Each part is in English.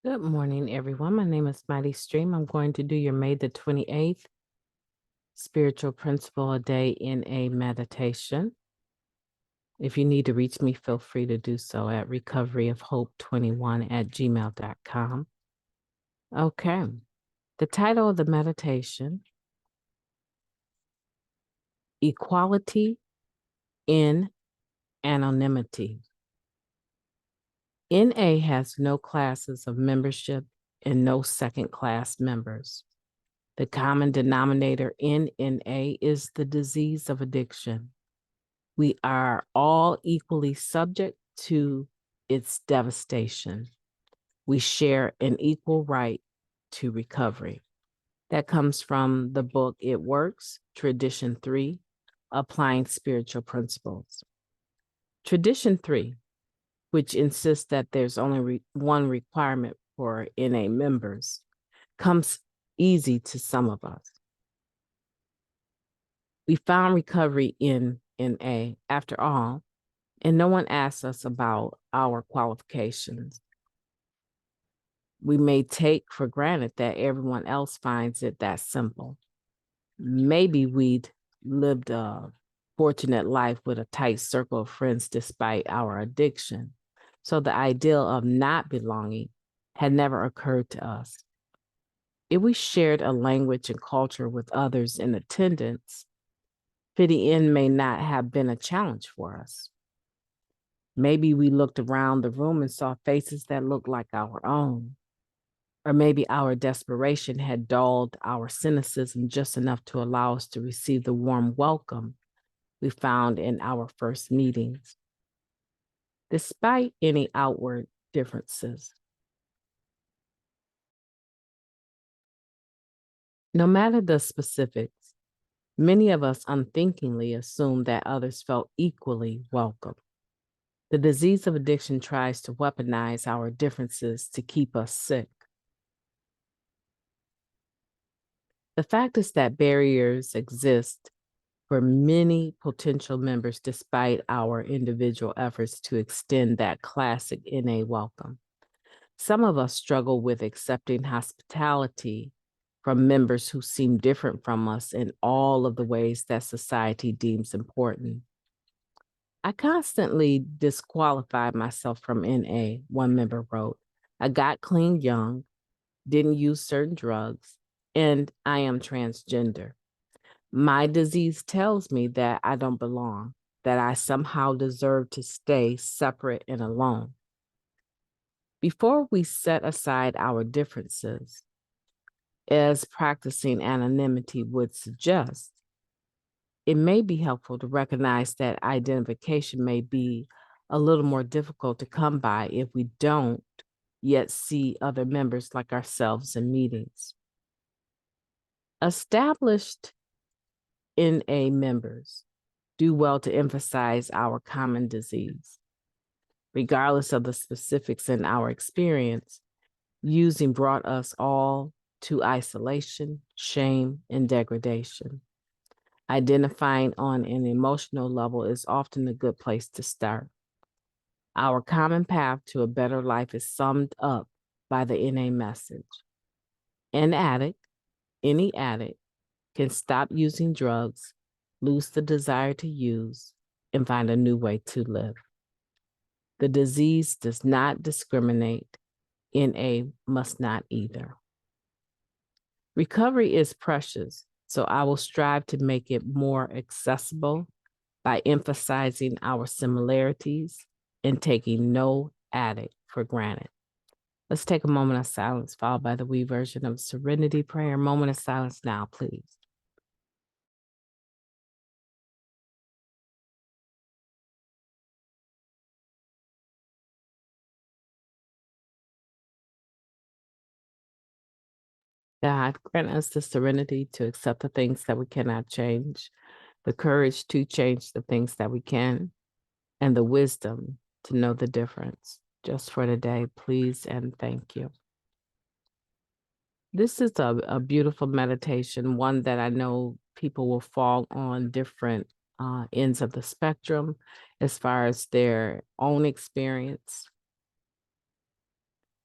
Good morning, everyone. My name is MightyStream. I'm going to do your May the 28th spiritual principle a day in a meditation. If you need to reach me, feel free to do so at recoveryofhope21@gmail.com. Okay. The title of the meditation, Equality in Anonymity. NA has no classes of membership and no second-class members. The common denominator in NA is the disease of addiction. We are all equally subject to its devastation. We share an equal right to recovery. That comes from the book It Works, Tradition 3, Applying Spiritual Principles. Tradition 3, which insists that there's only one requirement for NA members, comes easy to some of us. We found recovery in NA, after all, and no one asks us about our qualifications. We may take for granted that everyone else finds it that simple. Maybe we'd lived a fortunate life with a tight circle of friends despite our addiction, so the ideal of not belonging had never occurred to us. If we shared a language and culture with others in attendance, fitting in may not have been a challenge for us. Maybe we looked around the room and saw faces that looked like our own. Or maybe our desperation had dulled our cynicism just enough to allow us to receive the warm welcome we found in our first meetings. Despite any outward differences, no matter the specifics, many of us unthinkingly assumed that others felt equally welcome. The disease of addiction tries to weaponize our differences to keep us sick. The fact is that barriers exist for many potential members despite our individual efforts to extend that classic NA welcome. Some of us struggle with accepting hospitality from members who seem different from us in all of the ways that society deems important. I constantly disqualified myself from NA, one member wrote. I got clean young, didn't use certain drugs, and I am transgender. My disease tells me that I don't belong, that I somehow deserve to stay separate and alone. Before we set aside our differences, as practicing anonymity would suggest, it may be helpful to recognize that identification may be a little more difficult to come by if we don't yet see other members like ourselves in meetings. Established NA members do well to emphasize our common disease. Regardless of the specifics in our experience, using brought us all to isolation, shame, and degradation. Identifying on an emotional level is often a good place to start. Our common path to a better life is summed up by the NA message. Any addict can stop using drugs, lose the desire to use, and find a new way to live. The disease does not discriminate. NA must not either. Recovery is precious, so I will strive to make it more accessible by emphasizing our similarities and taking no addict for granted. Let's take a moment of silence, followed by the we version of Serenity Prayer. Moment of silence now, please. God, grant us the serenity to accept the things that we cannot change, the courage to change the things that we can, and the wisdom to know the difference. Just for today, please and thank you. This is a beautiful meditation, one that I know people will fall on different ends of the spectrum as far as their own experience.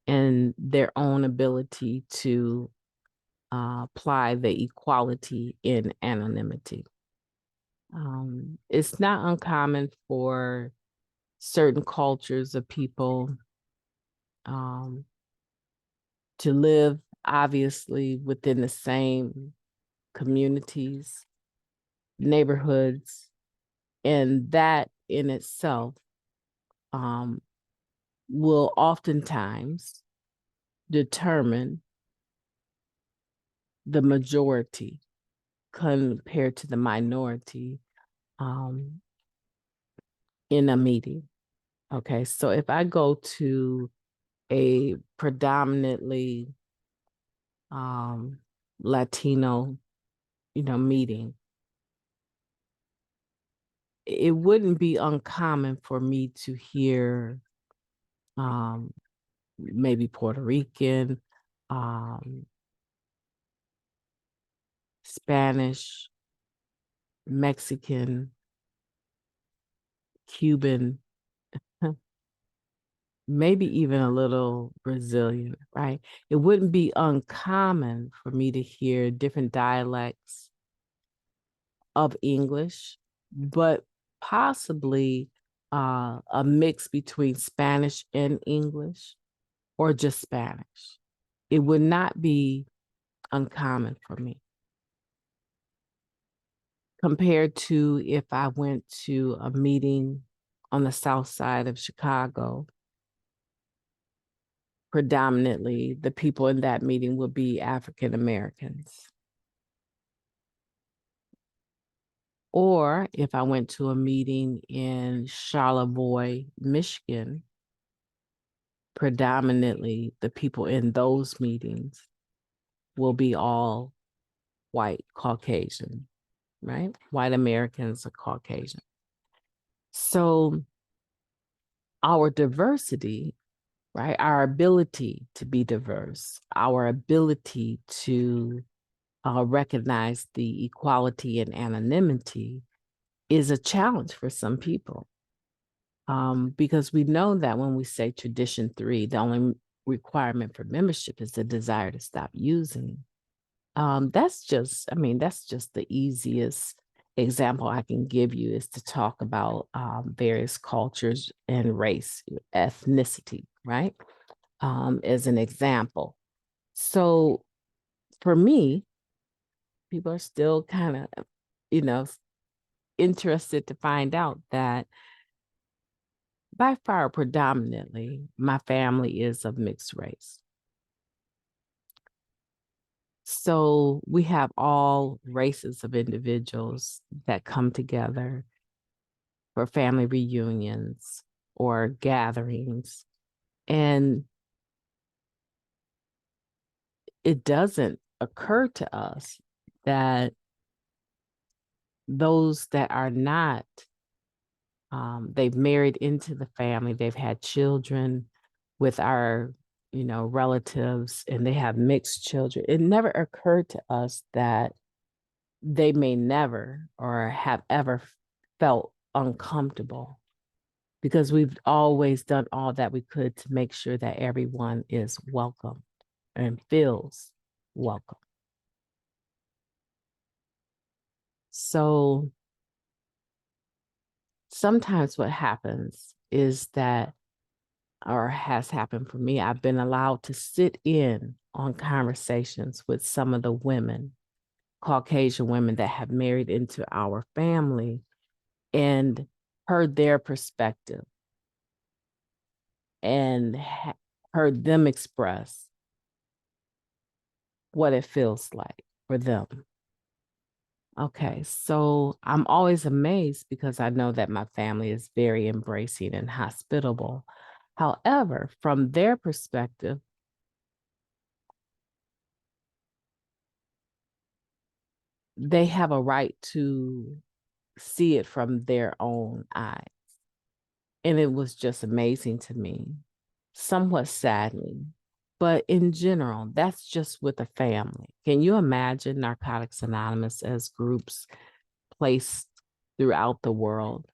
and their own ability to apply the equality in anonymity. It's not uncommon for certain cultures of people to live obviously within the same communities, neighborhoods, and that in itself will oftentimes determine the majority compared to the minority in a meeting. Okay, so if I go to a predominantly Latino, meeting, it wouldn't be uncommon for me to hear maybe Puerto Rican, Spanish, Mexican, Cuban, maybe even a little Brazilian, right? It wouldn't be uncommon for me to hear different dialects of English, but possibly a mix between Spanish and English or just Spanish. It would not be uncommon for me compared to if I went to a meeting on the south side of Chicago. Predominantly, the people in that meeting would be African Americans. Or if I went to a meeting in Charlevoix, Michigan, predominantly the people in those meetings will be all white Caucasian, right? White Americans are Caucasian. So our diversity, right? Our ability to be diverse, our ability to recognize the equality and anonymity is a challenge for some people. Because we know that when we say tradition 3, the only requirement for membership is the desire to stop using. That's just the easiest example I can give you is to talk about various cultures and race, ethnicity, right? As an example. So for me, people are still kind of, interested to find out that by far predominantly my family is of mixed race. So we have all races of individuals that come together for family reunions or gatherings. And it doesn't occur to us that those that are not, they've married into the family, they've had children with our, relatives, and they have mixed children. It never occurred to us that they may never or have ever felt uncomfortable because we've always done all that we could to make sure that everyone is welcome and feels welcome. So sometimes what happens is that, or has happened for me, I've been allowed to sit in on conversations with some of the women, Caucasian women that have married into our family, and heard their perspective and heard them express what it feels like for them. Okay, so I'm always amazed because I know that my family is very embracing and hospitable. However, from their perspective, they have a right to see it from their own eyes. And it was just amazing to me, somewhat saddening. But in general, that's just with a family. Can you imagine Narcotics Anonymous as groups placed throughout the world?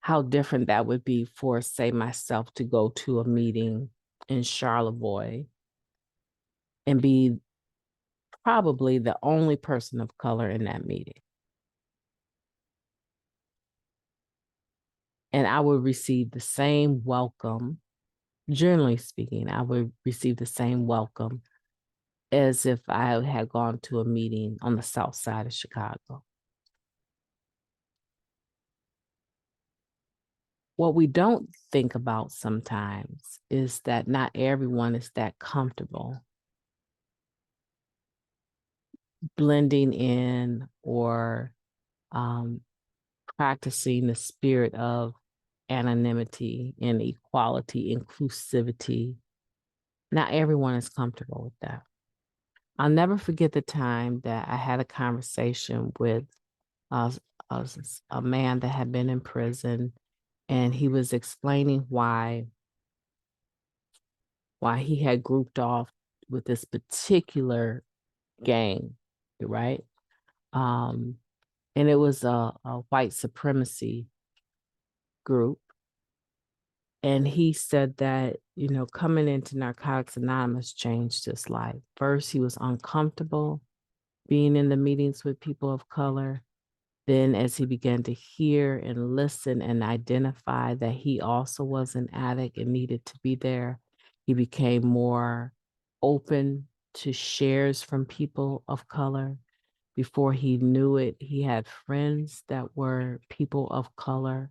How different that would be for, say, myself to go to a meeting in Charlevoix and be probably the only person of color in that meeting. And I would receive the same welcome. Generally speaking, I would receive the same welcome as if I had gone to a meeting on the south side of Chicago. What we don't think about sometimes is that not everyone is that comfortable blending in or practicing the spirit of anonymity and equality, inclusivity. Not everyone is comfortable with that. I'll never forget the time that I had a conversation with a man that had been in prison, and he was explaining why he had grouped off with this particular gang, right? And it was a white supremacy group. And he said that, coming into Narcotics Anonymous changed his life. First, he was uncomfortable being in the meetings with people of color. Then, as he began to hear and listen and identify that he also was an addict and needed to be there, he became more open to shares from people of color. Before he knew it, he had friends that were people of color.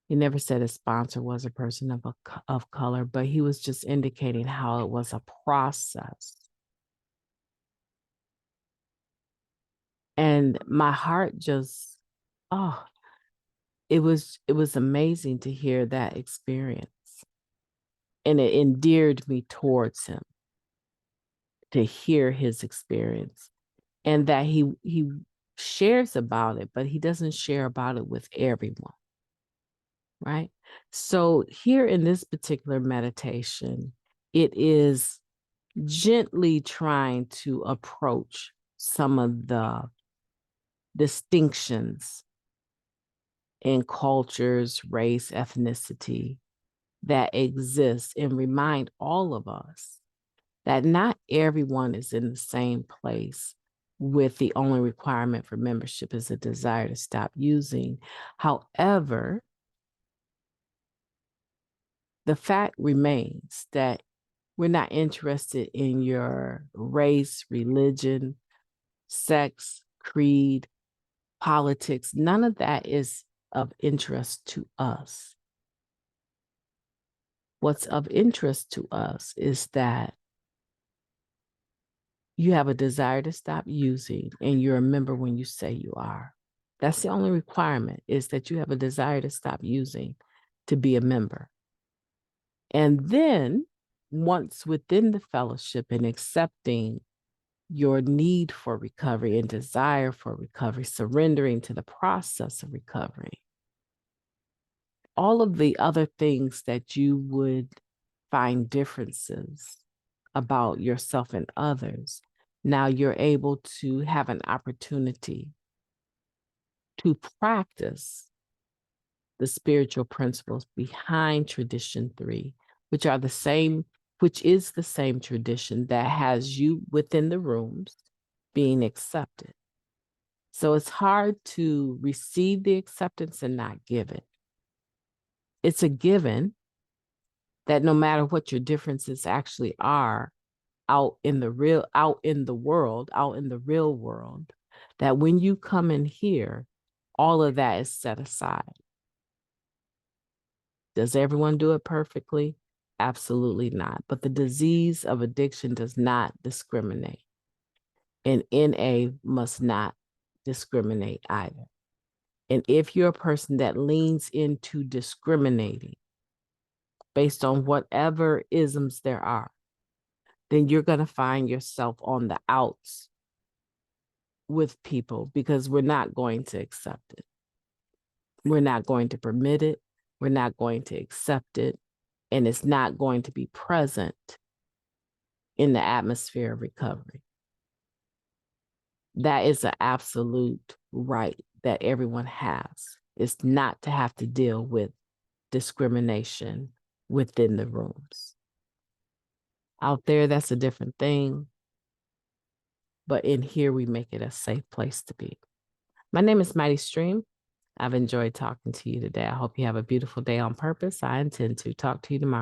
He never said his sponsor was a person of color, but he was just indicating how it was a process. And my heart just, it was amazing to hear that experience. And it endeared me towards him to hear his experience, and that he shares about it, but he doesn't share about it with everyone. Right? So here in this particular meditation, it is gently trying to approach some of the distinctions in cultures, race, ethnicity that exist, and remind all of us that not everyone is in the same place with the only requirement for membership is a desire to stop using. However, the fact remains that we're not interested in your race, religion, sex, creed, politics. None of that is of interest to us. What's of interest to us is that you have a desire to stop using and you're a member when you say you are. That's the only requirement, is that you have a desire to stop using to be a member. And then once within the fellowship and accepting your need for recovery and desire for recovery, surrendering to the process of recovery, all of the other things that you would find differences about yourself and others, now you're able to have an opportunity to practice the spiritual principles behind tradition 3, which is the same tradition that has you within the rooms being accepted. So it's hard to receive the acceptance and not give it. It's a given that no matter what your differences actually are out in the real world, that when you come in here, all of that is set aside. Does everyone do it perfectly? Absolutely not. But the disease of addiction does not discriminate. And NA must not discriminate either. And if you're a person that leans into discriminating based on whatever isms there are, then you're going to find yourself on the outs with people, because we're not going to accept it. We're not going to permit it. We're not going to accept it. And it's not going to be present in the atmosphere of recovery. That is an absolute right that everyone has. It's not to have to deal with discrimination within the rooms. Out there, that's a different thing. But in here, we make it a safe place to be. My name is Mighty Stream. I've enjoyed talking to you today. I hope you have a beautiful day on purpose. I intend to talk to you tomorrow.